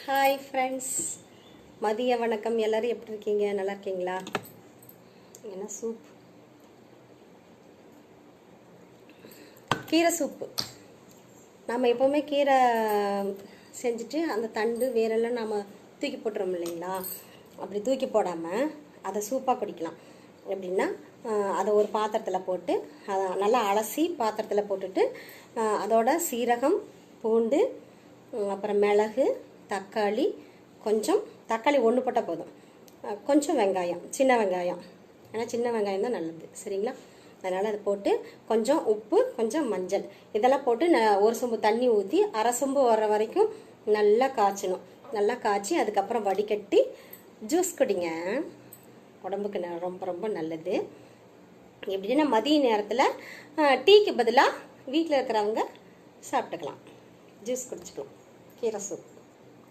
Hi friends, மதிய வணக்கம். எல்லோரும் எப்படி இருக்கீங்க? நல்லா இருக்கீங்களா? என்ன சூப்? கீரை சூப்பு. நம்ம எப்போவுமே கீரை செஞ்சுட்டு அந்த தண்டு வேரெல்லாம் நம்ம தூக்கி போட்டுறோம் இல்லைங்களா? அப்படி தூக்கி போடாமல் அதை சூப்பாக குடிக்கலாம். எப்படின்னா, அதை ஒரு பாத்திரத்தில் போட்டு அதை நல்லா அலசி பாத்திரத்தில் போட்டுட்டு அதோட சீரகம், பூண்டு, அப்புறம் மிளகு, தக்காளி, கொஞ்சம் தக்காளி ஒன்று போட்டால் போதும், கொஞ்சம் வெங்காயம், சின்ன வெங்காயம், ஏன்னா சின்ன வெங்காயம் தான் நல்லது, சரிங்களா? அதனால் அதை போட்டு கொஞ்சம் உப்பு, கொஞ்சம் மஞ்சள், இதெல்லாம் போட்டு ஒரு சொம்பு தண்ணி ஊற்றி அரை சொம்பு வர்ற வரைக்கும் நல்லா காய்ச்சணும். நல்லா காய்ச்சி அதுக்கப்புறம் வடிகட்டி ஜூஸ் குடிங்க. உடம்புக்கு ரொம்ப ரொம்ப நல்லது. எப்படின்னா மதிய நேரத்தில் டீக்கு பதிலாக வீட்டில் இருக்கிறவங்க சாப்பிட்டுக்கலாம், ஜூஸ் குடிச்சுக்கலாம், கீரை சூப்.